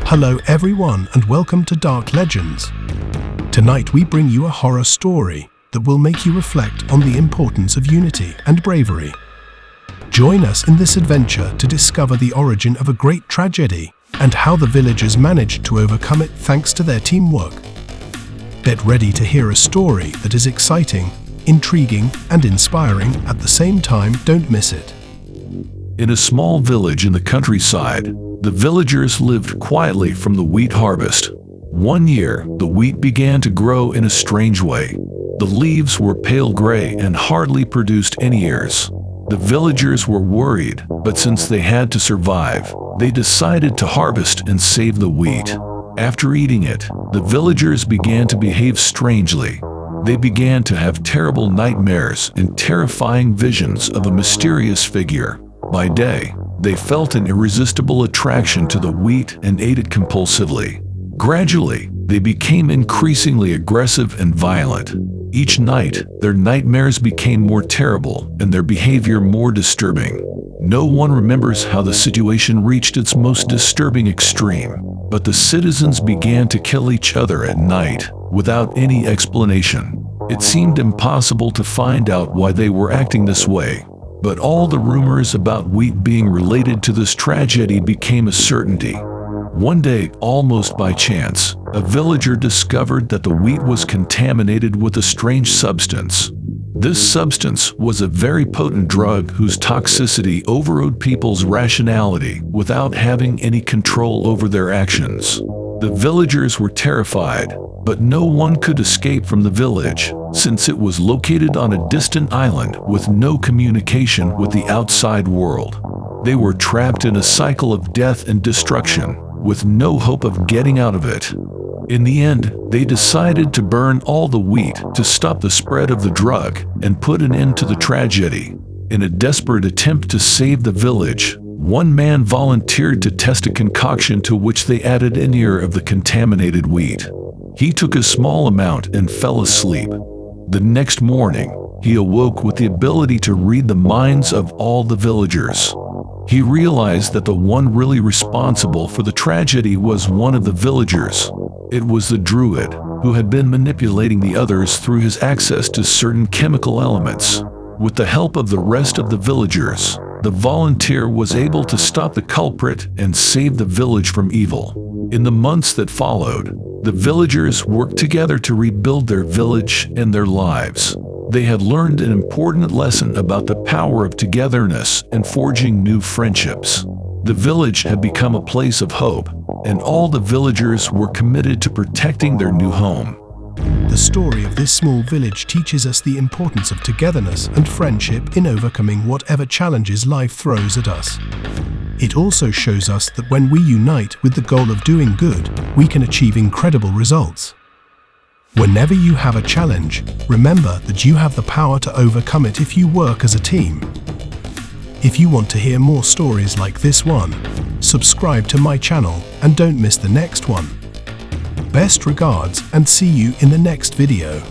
Hello everyone and welcome to Dark Legends. Tonight we bring you a horror story that will make you reflect on the importance of unity and bravery. Join us in this adventure to discover the origin of a great tragedy and how the villagers managed to overcome it thanks to their teamwork. Get ready to hear a story that is exciting, intriguing, and inspiring at the same time. Don't miss it. In a small village in the countryside, the villagers lived quietly from the wheat harvest. One year, the wheat began to grow in a strange way. The leaves were pale gray and hardly produced any ears. The villagers were worried, but since they had to survive, they decided to harvest and save the wheat. After eating it, the villagers began to behave strangely. They began to have terrible nightmares and terrifying visions of a mysterious figure. By day, they felt an irresistible attraction to the wheat and ate it compulsively. Gradually, they became increasingly aggressive and violent. Each night, their nightmares became more terrible and their behavior more disturbing. No one remembers how the situation reached its most disturbing extreme, but the citizens began to kill each other at night without any explanation. It seemed impossible to find out why they were acting this way. But all the rumors about wheat being related to this tragedy became a certainty. One day, almost by chance, a villager discovered that the wheat was contaminated with a strange substance. This substance was a very potent drug whose toxicity overrode people's rationality without having any control over their actions. The villagers were terrified, but no one could escape from the village, since it was located on a distant island with no communication with the outside world. They were trapped in a cycle of death and destruction, with no hope of getting out of it. In the end, they decided to burn all the wheat to stop the spread of the drug and put an end to the tragedy. In a desperate attempt to save the village, one man volunteered to test a concoction to which they added an ear of the contaminated wheat. He took a small amount and fell asleep. The next morning, he awoke with the ability to read the minds of all the villagers. He realized that the one really responsible for the tragedy was one of the villagers. It was the druid, who had been manipulating the others through his access to certain chemical elements. With the help of the rest of the villagers, the volunteer was able to stop the culprit and save the village from evil. In the months that followed, the villagers worked together to rebuild their village and their lives. They had learned an important lesson about the power of togetherness and forging new friendships. The village had become a place of hope, and all the villagers were committed to protecting their new home. The story of this small village teaches us the importance of togetherness and friendship in overcoming whatever challenges life throws at us. It also shows us that when we unite with the goal of doing good, we can achieve incredible results. Whenever you have a challenge, remember that you have the power to overcome it if you work as a team. If you want to hear more stories like this one, subscribe to my channel and don't miss the next one. Best regards and see you in the next video.